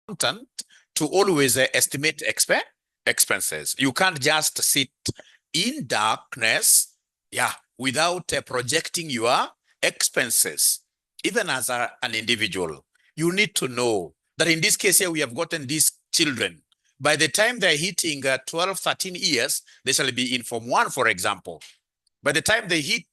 important to always estimate expenses. You can't just sit in darkness, without projecting your expenses. Even as an individual, you need to know that in this case here, we have gotten these children. By the time they're hitting 12, 13 years, they shall be in Form 1, for example. By the time they hit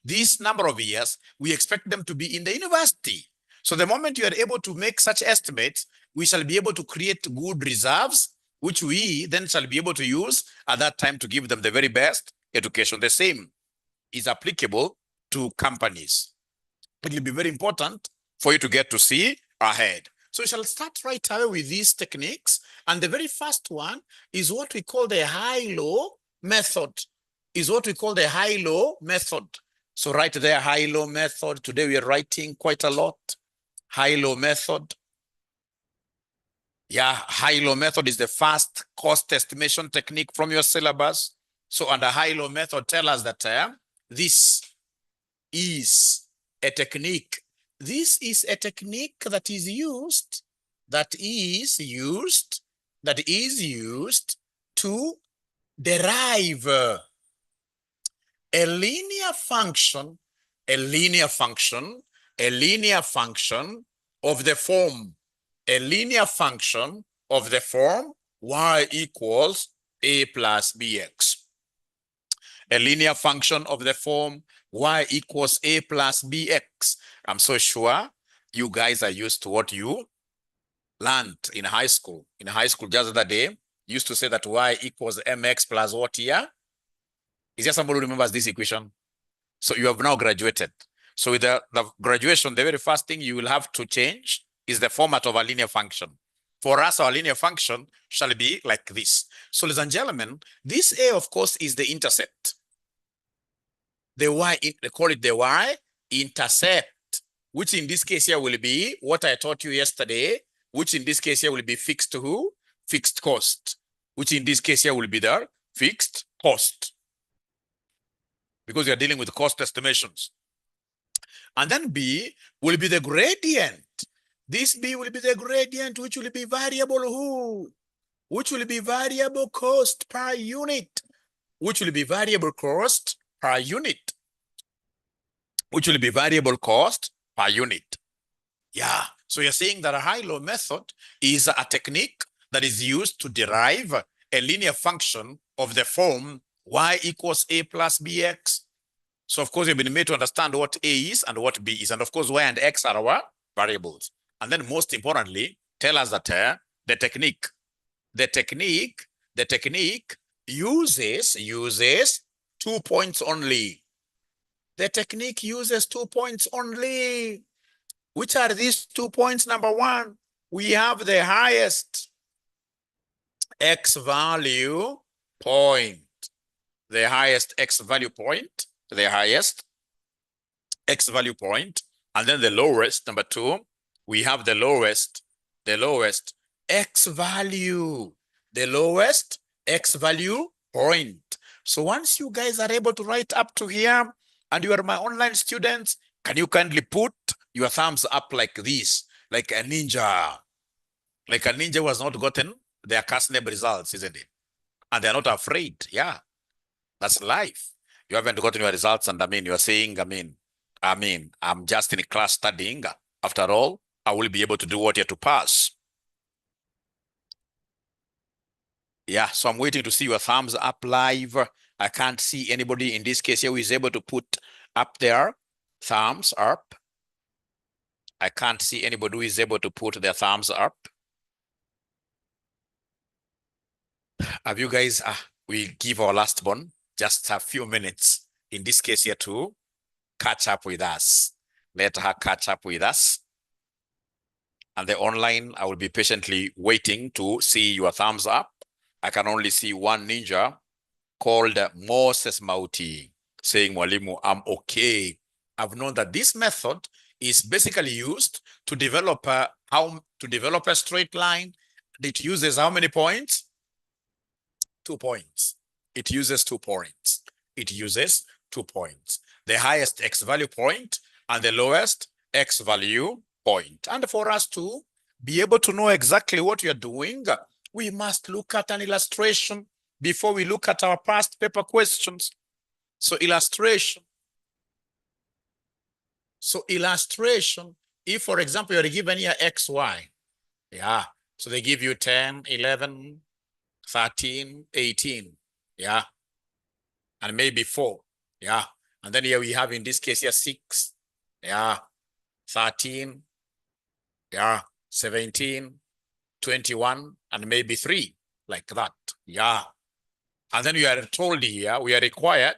this number of years, we expect them to be in the university. So the moment you are able to make such estimates, we shall be able to create good reserves, which we then shall be able to use at that time to give them the very best education. The same is applicable to companies. It will be very important for you to get to see ahead. So we shall start right away with these techniques. And the very first one is what we call the high-low method. So right there, high-low method. Today we are writing quite a lot. High-low method. High-low method is the first cost estimation technique from your syllabus. So under high-low method, tell us that this is a technique. This is a technique that is used to derive a linear function of the form, y equals a plus bx. A linear function of the form y equals a plus bx. I'm so sure you guys are used to what you learned in high school. In high school, just the other day, used to say that y equals mx plus what here? Is there somebody who remembers this equation? So you have now graduated. So with the graduation, the very first thing you will have to change is the format of a linear function. For us, our linear function shall be like this. So ladies and gentlemen, this a, of course, is the intercept. The y, they call it the y-intercept, which in this case here will be what I taught you yesterday, which in this case here will be fixed who? Fixed cost, which in this case here will be the fixed cost, because we are dealing with cost estimations. And then B will be the gradient. This B will be the gradient, which will be variable who? Which will be variable cost per unit. Which will be variable cost per unit. Which will be variable cost per unit. So you're saying that a high-low method is a technique that is used to derive a linear function of the form y equals a plus bx. So of course, you've been made to understand what a is and what b is. And of course, y and x are our variables. And then most importantly, tell us that the technique uses 2 points only. The technique uses 2 points only. Which are these 2 points? Number one, we have the highest x value point. The highest x value point. The highest x value point. And then the lowest, number two, we have the lowest x value. The lowest x value point. So once you guys are able to write up to here, and you are my online students, can you kindly put your thumbs up like this, like a ninja? Like a ninja who has not gotten their CASNEB results, isn't it? And they're not afraid. That's life. You haven't gotten your results, and you are saying, I'm just in class studying. After all, I will be able to do what here to pass. So I'm waiting to see your thumbs up live. I can't see anybody in this case here who is able to put up their thumbs up. I can't see anybody who is able to put their thumbs up. Have you guys, we give our last one just a few minutes in this case here to catch up with us. Let her catch up with us. And the online, I will be patiently waiting to see your thumbs up. I can only see one ninja called Moses Mauti saying, Mwalimu, I'm okay. I've known that this method is basically used to develop a straight line. It uses how many points? 2 points. It uses 2 points. The highest x value point and the lowest x value point. And for us to be able to know exactly what you're doing, we must look at an illustration before we look at our past paper questions. So illustration. So illustration, if, for example, you're given here X, Y, yeah. So they give you 10, 11, 13, 18, yeah. And maybe 4, yeah. And then here we have, in this case here, 6, yeah. 13, yeah. 17, 21, and maybe 3, like that, yeah. And then we are told here, we are required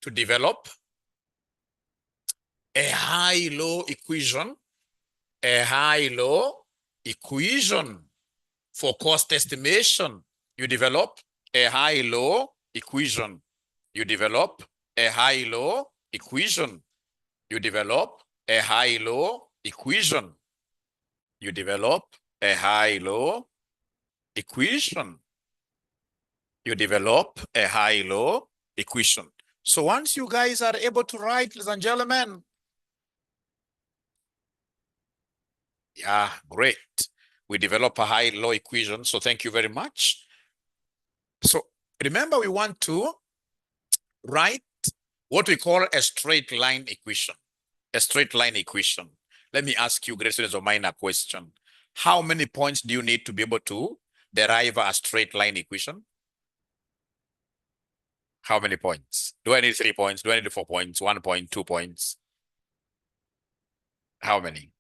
to develop a high-low equation, for cost estimation. You develop a high-low equation. You develop a high-low equation. You develop a high-low equation. You develop a high-low equation. You develop a high-low equation. So once you guys are able to write, ladies and gentlemen, yeah, great. We develop a high-low equation. So thank you very much. So remember, we want to write what we call a straight line equation. A straight line equation. Let me ask you, great students, a minor question. How many points do you need to be able to derive a straight line equation? How many points? Do I need 3 points? Do I need 4 points? 1 point, 2 points? How many?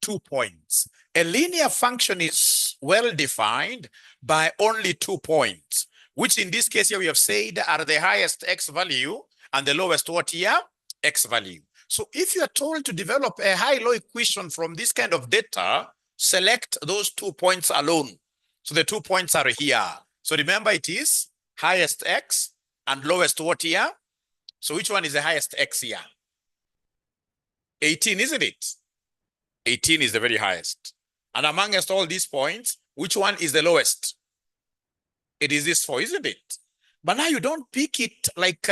2 points. A linear function is well defined by only 2 points, which in this case here we have said are the highest x value and the lowest what here? X value. So if you are told to develop a high-low equation from this kind of data, select those 2 points alone. So the 2 points are here. So remember, it is highest x and lowest what here? So which one is the highest x here? 18, isn't it? 18 is the very highest. And amongst all these points, which one is the lowest? It is this 4, isn't it? But now you don't pick it like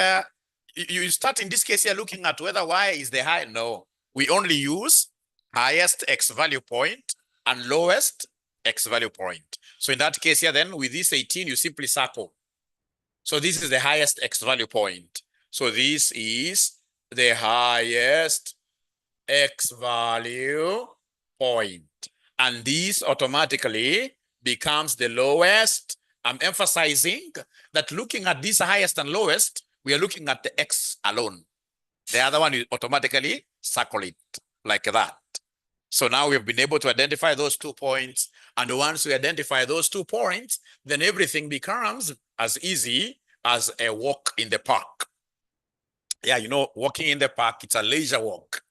you start in this case here looking at whether y is the high. No, we only use highest x value point and lowest x value point. So in that case here, then with this 18, you simply circle. So this is the highest x value point. So this is the highest x value point. And this automatically becomes the lowest. I'm emphasizing that looking at this highest and lowest, we are looking at the x alone. The other one, you automatically circle it like that. So now we've been able to identify those 2 points. And once we identify those 2 points, then everything becomes as easy as a walk in the park. Yeah, you know, walking in the park, it's a leisure walk.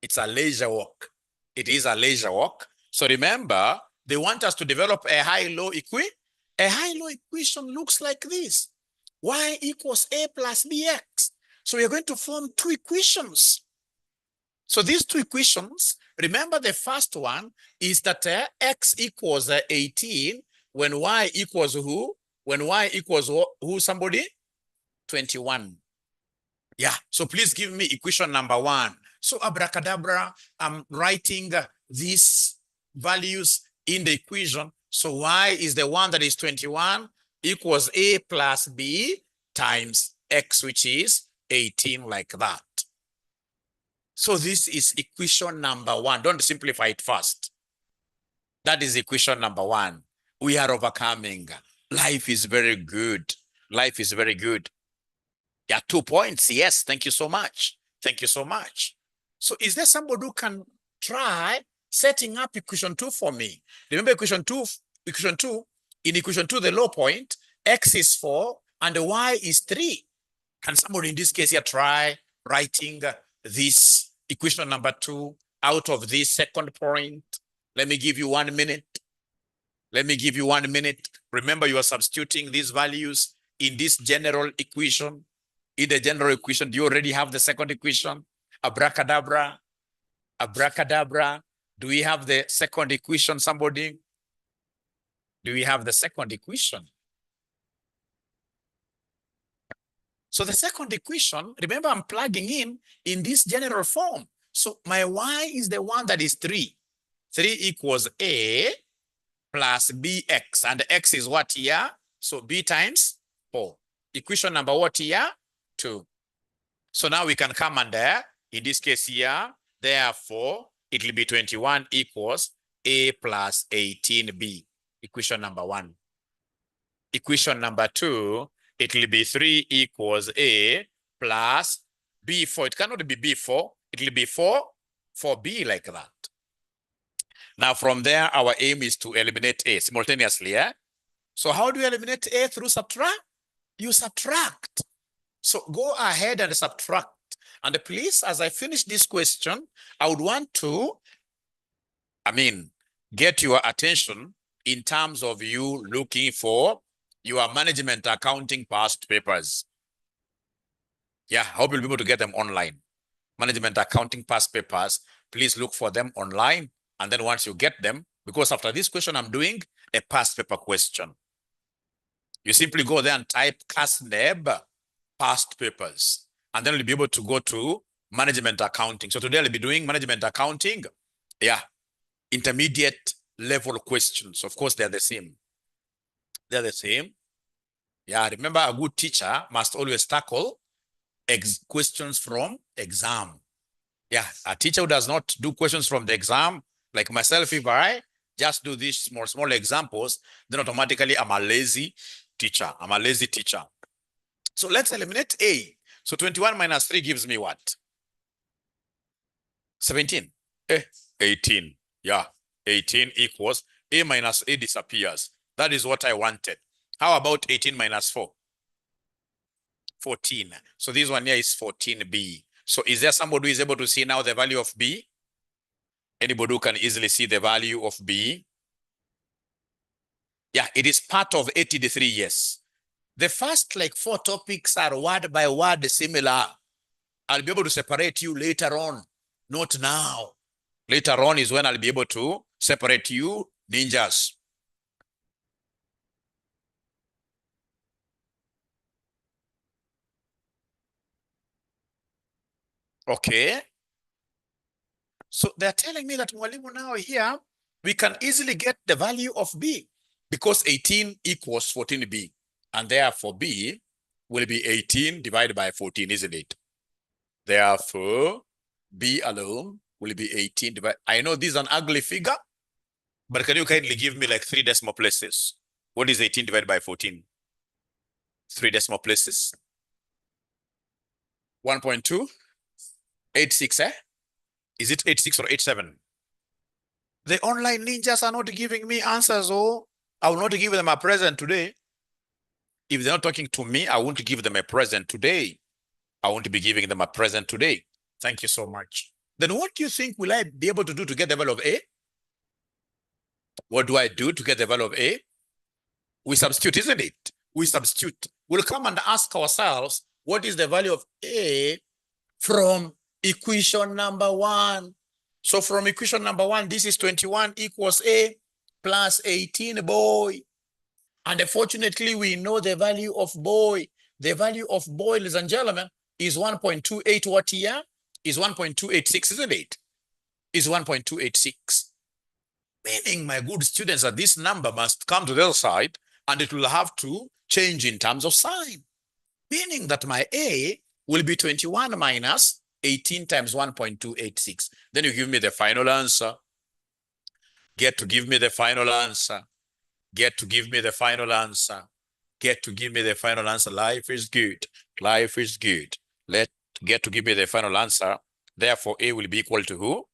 It's a leisure walk. It is a leisure walk. So remember, they want us to develop a high-low equation. A high-low equation looks like this. Y equals a plus bx. So we're going to form 2 equations. So these 2 equations, remember the first one is that x equals 18 when y equals who? When y equals who, somebody? 21. Yeah, so please give me equation number 1. So abracadabra, I'm writing these values in the equation. So y is the one that is 21 equals a plus b times x, which is 18, like that. So this is equation number 1. Don't simplify it first. That is equation number 1. We are overcoming. Life is very good. Life is very good. Yeah, 2 points. Yes, thank you so much. Thank you so much. So is there somebody who can try setting up equation 2 for me? Remember equation 2, in equation 2, the low point, x is 4 and y is 3. Can somebody in this case here try writing this equation number 2 out of this second point? Let me give you 1 minute. Let me give you 1 minute. Remember, you are substituting these values in this general equation. In the general equation, do you already have the second equation? Abracadabra, abracadabra. Do we have the second equation, somebody? Do we have the second equation? So the second equation, remember, I'm plugging in this general form. So my y is the one that is 3. 3 equals a plus bx. And x is what here? So b times 4. Equation number what here? 2. So now we can come under, in this case here, therefore, it will be 21 equals a plus 18b. Equation number 1. Equation number 2, it will be 3 equals a plus b4. It cannot be b4. It will be 4b like that. Now from there, our aim is to eliminate a simultaneously. Yeah? So how do you eliminate a? Through subtract? You subtract. So go ahead and subtract. And please, as I finish this question, I would want to, get your attention in terms of you looking for your management accounting past papers. Yeah, I hope you'll be able to get them online. Management accounting past papers, please look for them online. And then once you get them, because after this question, I'm doing a past paper question. You simply go there and type CASNEB past papers, and then you'll be able to go to management accounting. So today I'll be doing management accounting. Yeah, intermediate level questions. Of course, they're the same. They're the same. Yeah, remember, a good teacher must always tackle questions from exam. Yeah, a teacher who does not do questions from the exam, like myself, if I just do these small examples, then automatically I'm a lazy teacher. I'm a lazy teacher. So let's eliminate a. So 21 minus 3 gives me what? 17. 18. Yeah, 18 equals a minus a disappears. That is what I wanted. How about 18 minus 4? 14. So this one here is 14b. So is there somebody who is able to see now the value of b? Anybody who can easily see the value of b? Yeah, it is part of 83, yes. The first 4 topics are word by word similar. I'll be able to separate you later on, not now. Later on is when I'll be able to separate you ninjas. Okay. So they're telling me that Mwalimu now here, we can easily get the value of b because 18 equals 14b. And therefore b will be 18 divided by 14, isn't it? Therefore, b alone will be 18 divided. I know this is an ugly figure, but can you kindly give me 3 decimal places? What is 18 divided by 14? 3 decimal places. 1.286, eh? Is it 86 or 87? The online ninjas are not giving me answers. Oh, I will not give them a present today. If they're not talking to me, I won't give them a present today. I won't be giving them a present today. Thank you so much. Then what do you think will I be able to do to get the value of A? What do I do to get the value of A? We substitute, isn't it? We substitute. We'll come and ask ourselves, what is the value of A from equation number 1? So from equation number 1, this is 21 equals A plus 18 boy. And unfortunately, we know the value of boy. The value of boy, ladies and gentlemen, is 1.28 what here? Is 1.286, isn't it? Is 1.286. Meaning, my good students, that this number must come to the other side and it will have to change in terms of sign. Meaning that my A will be 21 minus 18 times 1.286. Then you give me the final answer. Get to give me the final answer. Get to give me the final answer. Get to give me the final answer. Life is good. Life is good. Get to give me the final answer. Therefore, A will be equal to who?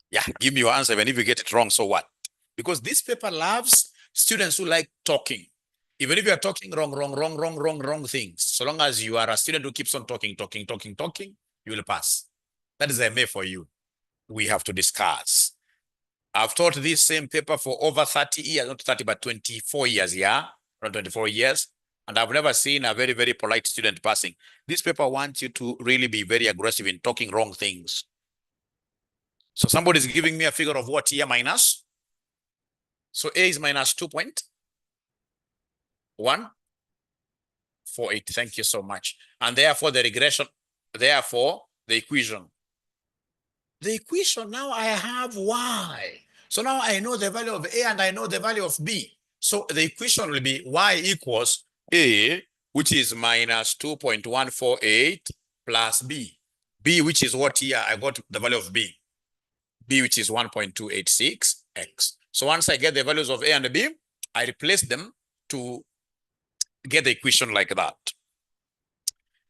Yeah, give me your answer. Even if you get it wrong, so what? Because this paper loves students who like talking. Even if you are talking wrong things, so long as you are a student who keeps on talking, you will pass. That is a MA for you. We have to discuss. I've taught this same paper for over 30 years, not 30, but 24 years, yeah? Around 24 years. And I've never seen a very, very polite student passing. This paper wants you to really be very aggressive in talking wrong things. So somebody's giving me a figure of what here minus? So A is minus 2.148. Thank you so much. And therefore the regression, therefore the equation the equation, now I have y. So now I know the value of a and I know the value of b. So the equation will be y equals a, which is minus 2.148 plus b. B, which is what here? I got the value of b. B, which is 1.286x. So once I get the values of a and b, I replace them to get the equation like that.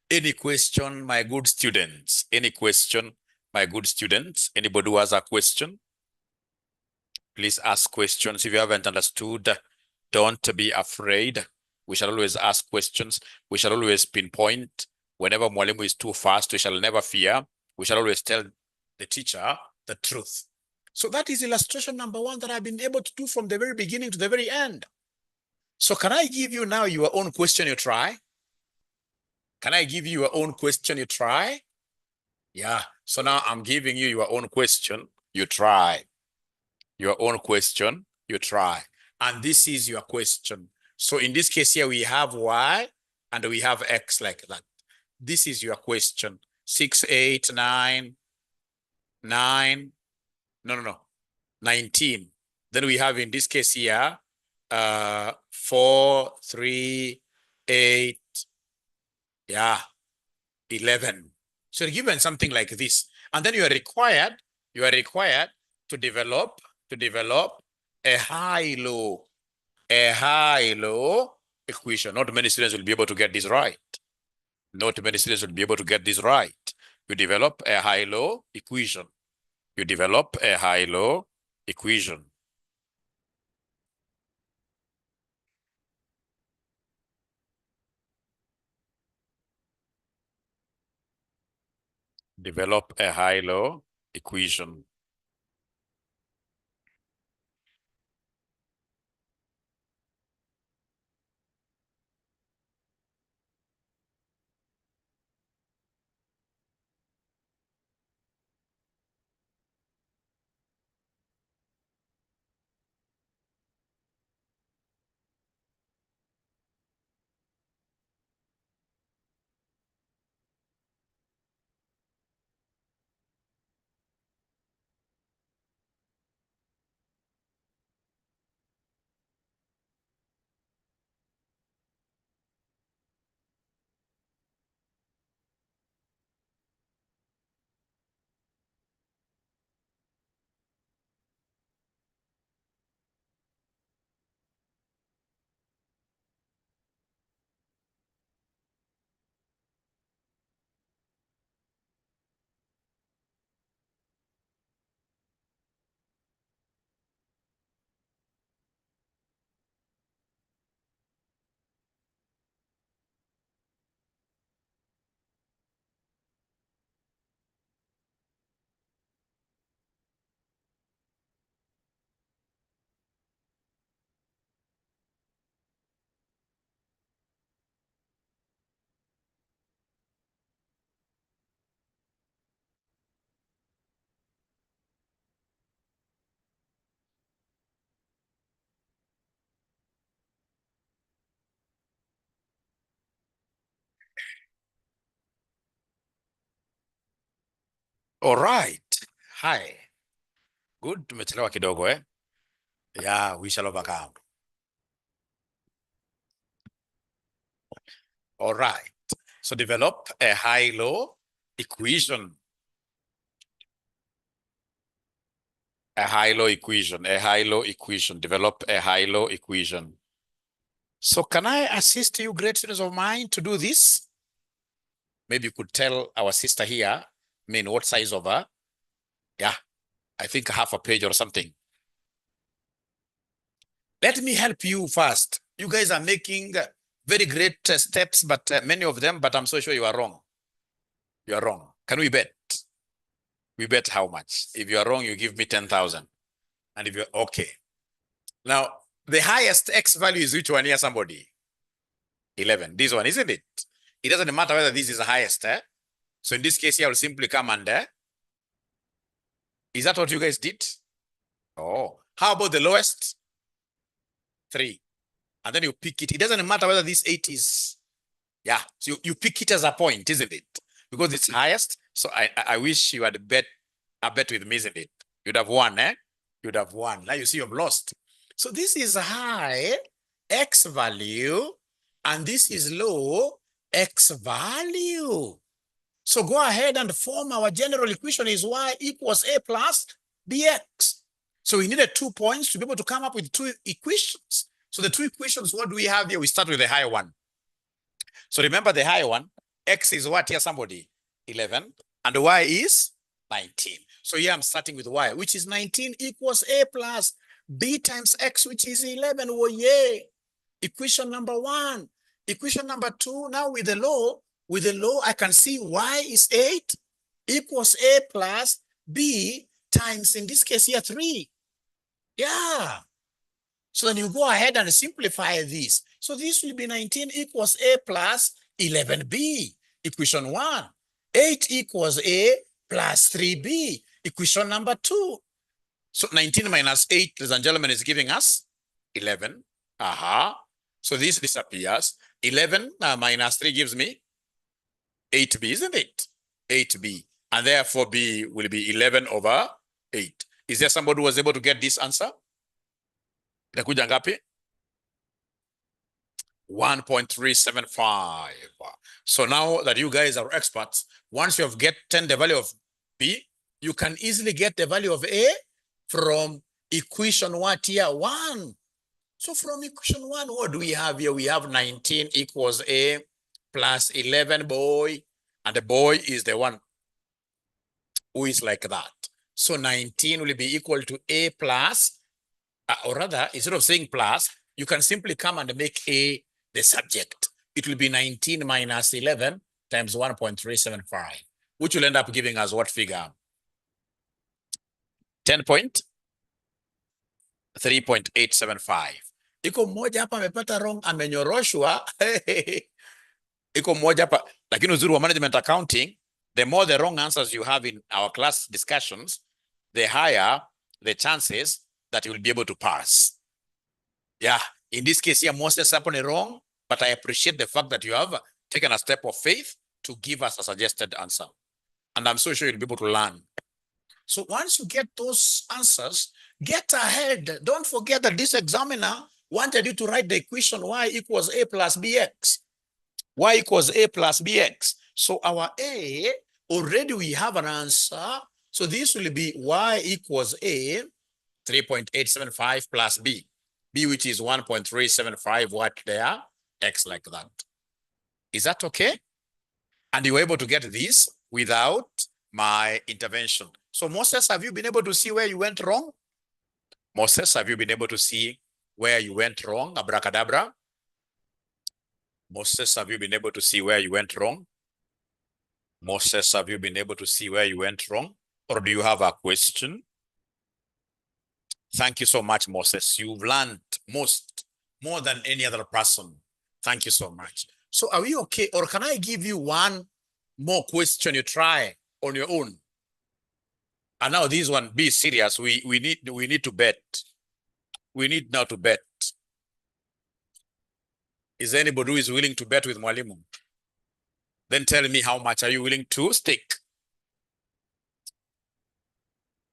Any question, my good students? Any question, my good students? Anybody who has a question? Please ask questions. If you haven't understood, don't be afraid. We shall always ask questions. We shall always pinpoint. Whenever mwalimu is too fast, we shall never fear. We shall always tell the teacher the truth. So that is illustration number one that I've been able to do from the very beginning to the very end. So can I give you now your own question you try? Can I give you your own question you try? Yeah. So now I'm giving you your own question you try. Your own question you try. And this is your question. So in this case here, we have y and we have x like that. This is your question. 6, 8, 9, 9. No. 19. Then we have in this case here, 4, 3, 8, 11. So you're given something like this. And then you are required to develop a high-low equation. Not many students will be able to get this right. Not many students will be able to get this right. You develop a high-low equation. You develop a high-low equation. Develop a high-low equation. All right. Hi. Good. Tumechelewa kidogo eh? Yeah, we shall overcome. All right. So develop a high-low equation. A high-low equation. A high-low equation. Develop a high-low equation. So can I assist you, great students of mine, to do this? Maybe you could tell our sister here, what size of her? Yeah, I think half a page or something. Let me help you first. You guys are making very great steps, but many of them, but I'm so sure you are wrong. You are wrong. Can we bet? We bet how much? If you are wrong, you give me 10,000. And if you're okay. Now, the highest X value is which one here, somebody? 11. This one, isn't it? It doesn't matter whether this is the highest. So in this case here, I will simply come under. Is that what you guys did? Oh, how about the lowest? 3. And then you pick it. It doesn't matter whether this 8 is, so you pick it as a point, isn't it? Because it's highest. So I wish you had bet I bet with me, isn't it? You'd have won, eh? You'd have won. Now you see you've lost. So this is high X value, and this is low X value. So go ahead and form our general equation is y equals a plus bx. So we needed 2 points to be able to come up with two equations. So the two equations, what do we have here? We start with the higher one. So remember the higher one, x is what here, somebody? 11, and y is 19. So here I'm starting with y, which is 19 equals a plus b times x, which is 11. Oh, yeah. Equation number 1. Equation number 2, now with the law, I can see y is 8 equals a plus b times, in this case here, 3. Yeah. So then you go ahead and simplify this. So this will be 19 equals a plus 11b, equation 1. 8 equals a plus 3b, equation number 2. So 19 minus 8, ladies and gentlemen, is giving us 11. So this disappears. 11 minus 3 gives me 8b, isn't it? 8b. And therefore b will be 11 over 8. Is there somebody who was able to get this answer? Inakuja ngapi? 1.375. So now that you guys are experts, once you have gotten the value of b, you can easily get the value of a from equation what here? 1. So from equation 1, what do we have here? We have 19 equals a plus 11, boy. And the boy is the one who is like that. So 19 will be equal to a plus, or rather, instead of saying plus, you can simply come and make a the subject. It will be 19 minus 11 times 1.375, which will end up giving us what figure? 10.3.875. Iko mmoja hapa amepata wrong, amenyoroshwa. Iko mmoja hapa, lakini uzuri wa management accounting, the more the wrong answers you have in our class discussions, the higher the chances that you will be able to pass. Yeah, in this case here, Moses happened wrong, but I appreciate the fact that you have taken a step of faith to give us a suggested answer. And I'm so sure you'll be able to learn. So once you get those answers, get ahead. Don't forget that this examiner wanted you to write the equation y equals a plus bx. Y equals a plus bx. So our a, already we have an answer. So this will be y equals a 3.875 plus b. B, which is 1.375, what there? X like that. Is that okay? And you were able to get this without my intervention. So Moses, have you been able to see where you went wrong? Moses, have you been able to see where you went wrong? Abracadabra. Moses, have you been able to see where you went wrong? Moses, have you been able to see where you went wrong? Or do you have a question? Thank you so much, Moses. You've learned more than any other person. Thank you so much. So are we okay? Or can I give you one more question you try on your own? And now this one, be serious. We need to bet. We need now to bet. Is there anybody who is willing to bet with Mwalimu? Then tell me how much are you willing to stake?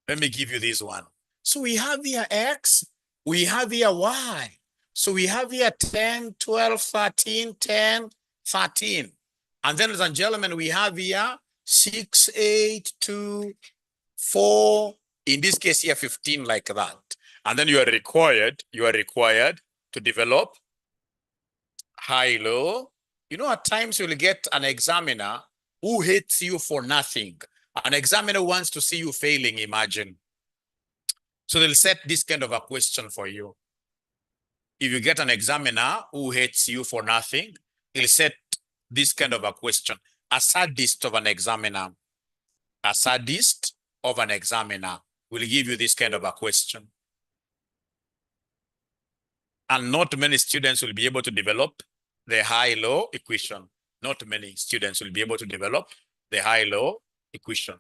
Let me give you this one. So we have here X, we have here Y. So we have here 10, 12, 13, 10, 13. And then, ladies and gentlemen, we have here 6, 8, 2, 4. In this case here, 15 like that. And then you are required to develop high-low. You know, at times you'll get an examiner who hates you for nothing. An examiner wants to see you failing, imagine. So they'll set this kind of a question for you. If you get an examiner who hates you for nothing, he'll set this kind of a question. A sadist of an examiner will give you this kind of a question. And not many students will be able to develop the high-low equation. Not many students will be able to develop the high-low equation.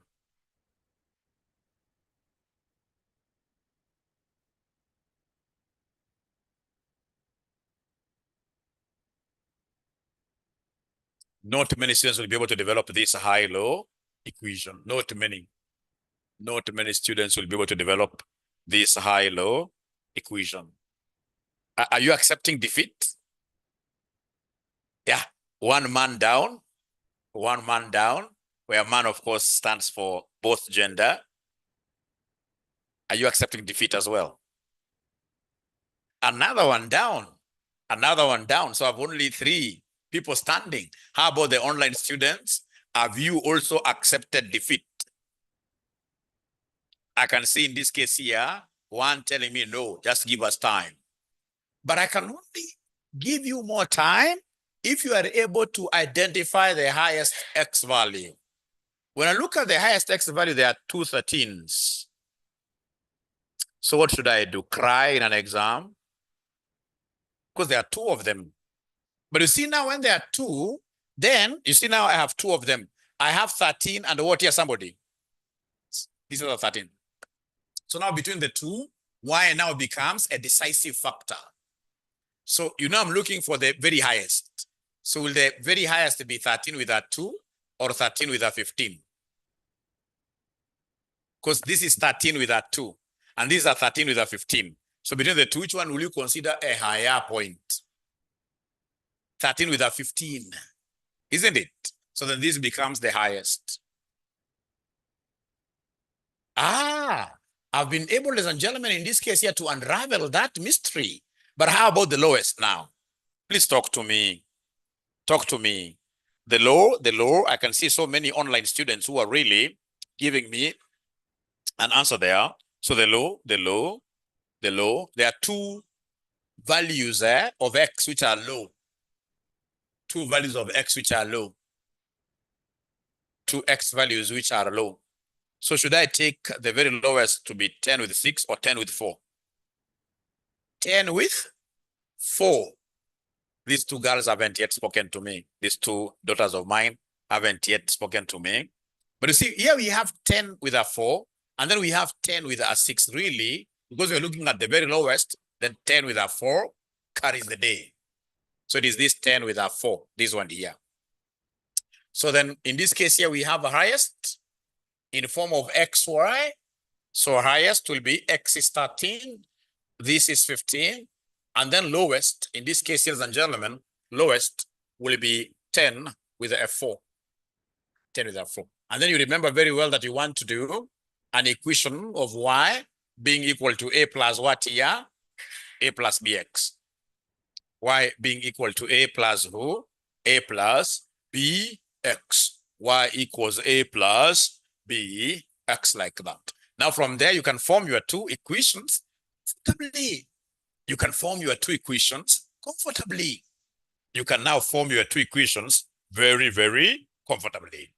Not many students will be able to develop this high-low equation. Not many. Not many students will be able to develop this high-low equation. Are you accepting defeat? Yeah, one man down, where man, of course, stands for both gender. Are you accepting defeat as well? Another one down, So I have only 3 people standing. How about the online students? Have you also accepted defeat? I can see in this case here, one telling me, no, just give us time. But I can only give you more time if you are able to identify the highest X value. When I look at the highest X value, there are 2 13s. So what should I do? Cry in an exam? Because there are 2 of them. But you see now when there are 2, then you see now I have 2 of them. I have 13 and what here, somebody? These are the 13. So now between the 2, Y now becomes a decisive factor. So you know I'm looking for the very highest. So will the very highest be 13 with a 2 or 13 with a 15? Because this is 13 with a 2 and these are 13 with a 15. So between the 2, which one will you consider a higher point? 13 with a 15, isn't it? So then this becomes the highest. I've been able, ladies and gentlemen, in this case here to unravel that mystery. But how about the lowest now? Please talk to me. Talk to me. The low, I can see so many online students who are really giving me an answer there. So the low, there are 2 values there of X which are low. 2 values of X which are low. 2 X values which are low. So should I take the very lowest to be 10 with 6 or 10 with 4? 10 with 4. These 2 girls haven't yet spoken to me. These 2 daughters of mine haven't yet spoken to me. But you see, here we have 10 with a 4, and then we have 10 with a 6, really, because we're looking at the very lowest, then 10 with a 4 carries the day. So it is this 10 with a 4, this one here. So then in this case here, we have a highest in the form of XY. So highest will be X is 13, this is 15, and then lowest, in this case, ladies and gentlemen, lowest will be 10 with a 4. 10 with a 4. And then you remember very well that you want to do an equation of Y being equal to A plus what here? A plus BX. Y being equal to A plus who? A plus BX. Y equals A plus BX, like that. Now from there, you can form your 2 equations comfortably. You can form your 2 equations comfortably. You can now form your 2 equations very, very comfortably.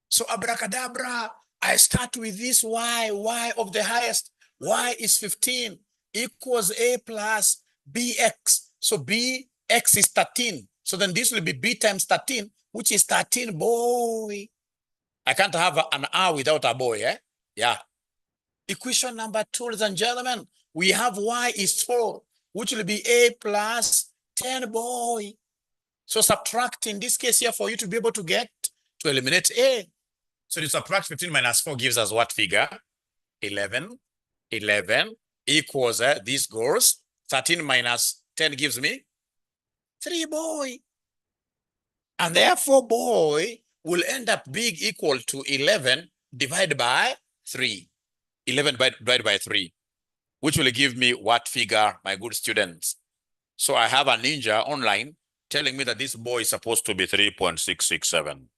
So abracadabra, I start with this Y of the highest. Y is 15 equals A plus BX. So BX is 13. So then this will be B times 13, which is 13, boy. I can't have an R without a boy, eh? Yeah. Equation number 2, ladies and gentlemen, we have Y is 4, which will be A plus 10, boy. So subtract in this case here for you to be able to eliminate A. So you subtract 15 minus 4 gives us what figure? 11. 11 equals, this goes, 13 minus 10 gives me 3, boy. And therefore, boy, will end up being equal to 11 divided by 3. 11 divided by 3, which will give me what figure, my good students? So I have a ninja online telling me that this boy is supposed to be 3.667.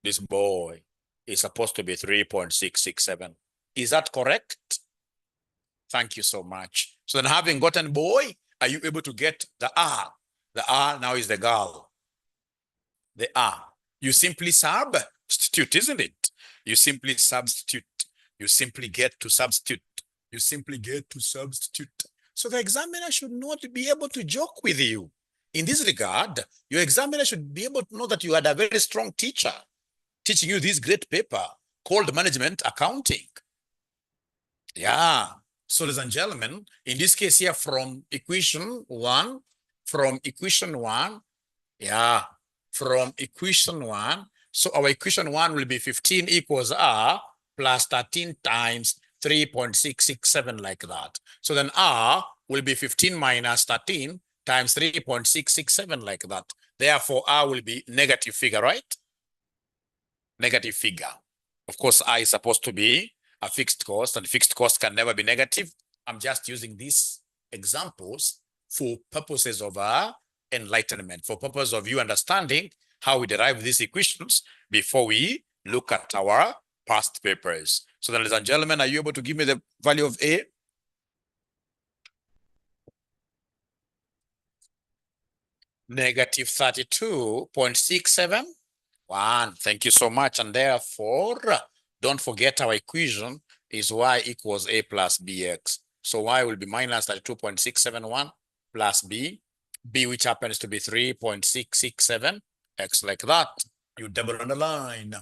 This boy is supposed to be 3.667. Is that correct? Thank you so much. So then, having gotten boy, are you able to get the R? The R now is the girl. The R. You simply substitute, isn't it? You simply substitute. You simply get to substitute. You simply get to substitute. So the examiner should not be able to joke with you. In this regard, your examiner should be able to know that you had a very strong teacher teaching you this great paper called Management Accounting. Yeah. So, ladies and gentlemen, in this case here, from equation 1, yeah, from equation 1, so our equation 1 will be 15 equals R, plus 13 times 3.667 like that. So then R will be 15 minus 13 times 3.667 like that. Therefore, R will be negative figure, right? Negative figure. Of course, I is supposed to be a fixed cost, and fixed cost can never be negative. I'm just using these examples for purposes of enlightenment, for purpose of you understanding how we derive these equations before we look at our past papers. So then, ladies and gentlemen, are you able to give me the value of A? Negative 32.671. Thank you so much. And therefore, don't forget our equation is y equals A plus bx. So y will be minus 32.671 plus b, which happens to be 3.667, x like that. You double underline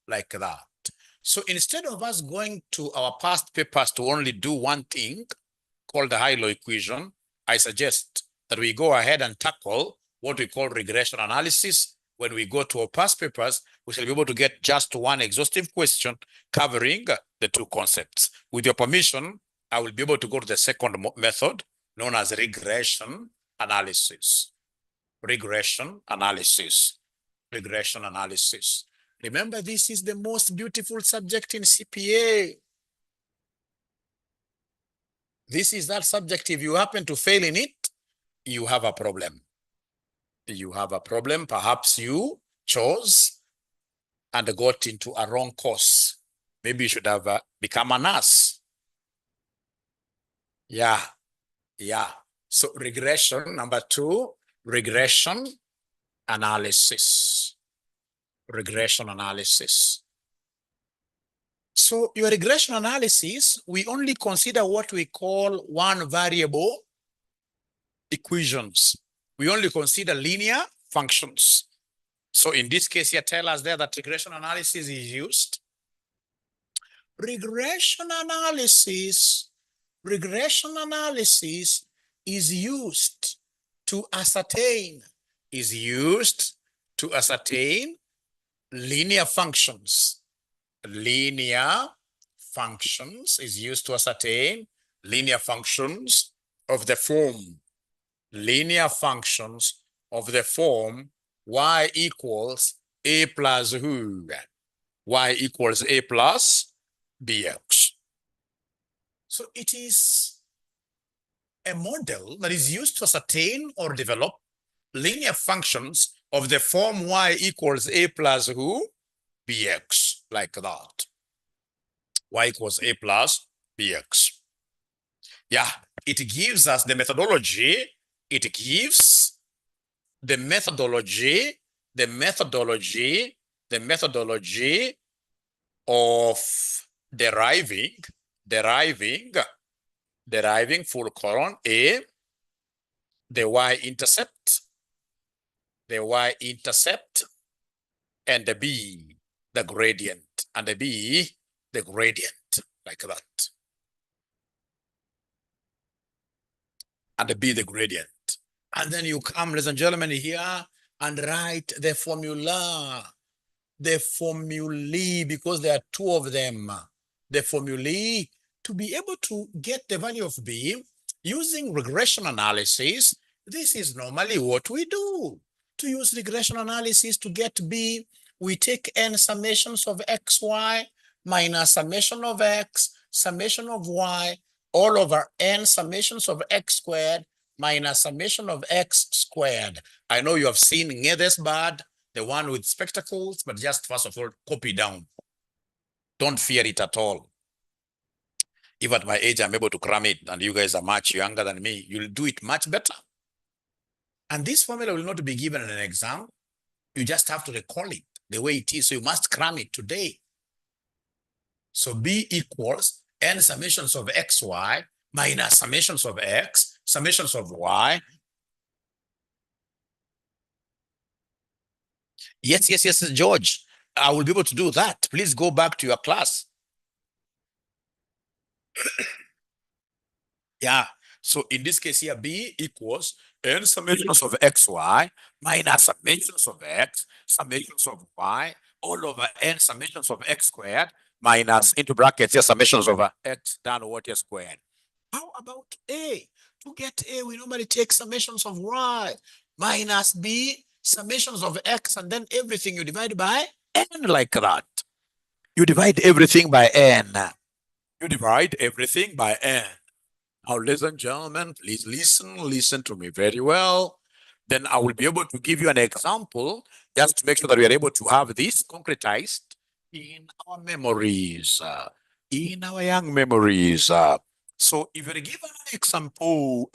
like that. So instead of us going to our past papers to only do one thing called the high-low equation, I suggest that we go ahead and tackle what we call regression analysis. When we go to our past papers, we shall be able to get just one exhaustive question covering the two concepts. With your permission, I will be able to go to the second method known as regression analysis. Regression analysis. Remember, this is the most beautiful subject in CPA. This is that subject. If you happen to fail in it, you have a problem. Perhaps you chose and got into a wrong course. Maybe you should have become a nurse. Yeah. So regression, number 2, regression analysis. So your regression analysis, we only consider what we call one variable equations. We only consider linear functions. So in this case here, tell us there that regression analysis is used. Regression analysis is used to ascertain linear functions. Linear functions is used to ascertain linear functions of the form. Linear functions of the form y equals a plus who? Y equals a plus bx. So it is a model that is used to ascertain or develop linear functions of the form y equals a plus who? Bx, like that. Y equals a plus bx. Yeah, it gives us the methodology. It gives the methodology of deriving full colon A, the y-intercept, and the B, the gradient, and the B, the gradient, like that. And the B, the gradient. And then you come, ladies and gentlemen, here and write the formula. The formulae, because there are two of them. The formulae to be able to get the value of B using regression analysis. This is normally what we do. To use regression analysis to get B, we take n summations of xy minus summation of x, summation of y, all over n summations of x squared minus summation of x squared. I know you have seen 𝐏𝐻𝐵, the one with spectacles, but just first of all, copy down. Don't fear it at all. If at my age I'm able to cram it and you guys are much younger than me, you'll do it much better. And this formula will not be given in an exam. You just have to recall it the way it is. So you must cram it today. So B equals n summations of xy minus summations of x, summations of y. Yes, George. I will be able to do that. Please go back to your class. Yeah. So in this case here, B equals n summations of xy minus summations of x, summations of y, all over n summations of x squared minus into brackets, yes, summations over x done what is squared. How about A? To get A, we normally take summations of y minus B, summations of x, and then everything you divide by n like that. You divide everything by n. You divide everything by n. Now, ladies and gentlemen, please listen to me very well. Then I will be able to give you an example just to make sure that we are able to have this concretized in our memories, in our young memories. So if you're given an example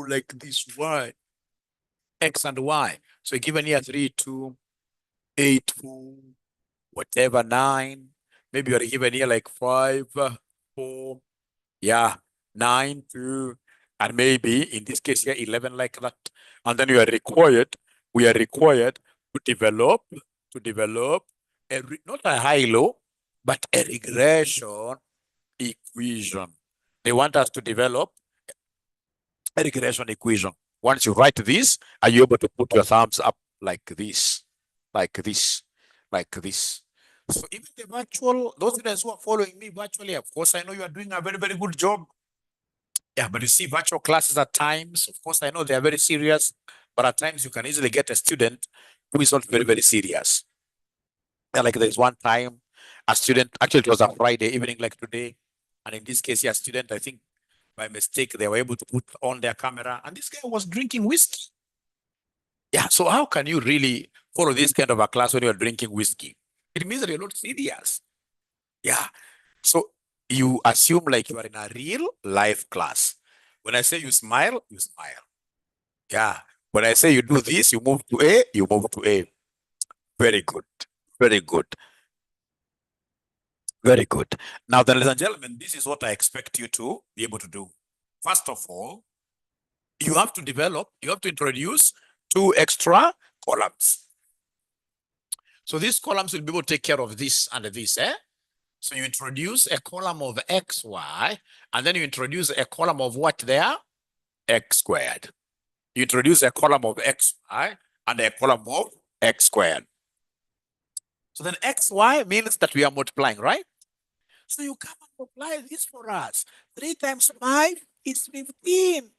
like this, y, x and y. So given here 3, 2, 8, 4, whatever, 9. Maybe you're given here like 5, 4, yeah, 9, 2, and maybe in this case here 11 like that. And then we are required to develop not a high-low, but a regression equation. They want us to develop a regression equation. Once you write this, are you able to put your thumbs up like this, like this, like this? So even the virtual, those students who are following me virtually, of course, I know you are doing a very, very good job. Yeah, but you see virtual classes at times, of course, I know they are very serious, but at times you can easily get a student who is not very, very serious. Yeah, like there's one time a student, actually it was a Friday evening like today, and in this case, a student, I think by mistake, they were able to put on their camera, and this guy was drinking whiskey. Yeah, so how can you really follow this kind of a class when you're drinking whiskey? It means that you're not serious. Yeah, so you assume like you are in a real life class. When I say you smile, you smile. Yeah. When I say you do this, you move to A, you move to A. Very good. Very good. Very good. Now, then, ladies and gentlemen, this is what I expect you to be able to do. First of all, you have to introduce 2 extra columns. So these columns will be able to take care of this and this, eh? So you introduce a column of xy, and then you introduce a column of what there? X squared. You introduce a column of xy and a column of x squared. So then xy means that we are multiplying, right? So you come and multiply this for us. 3 times 5 is 15.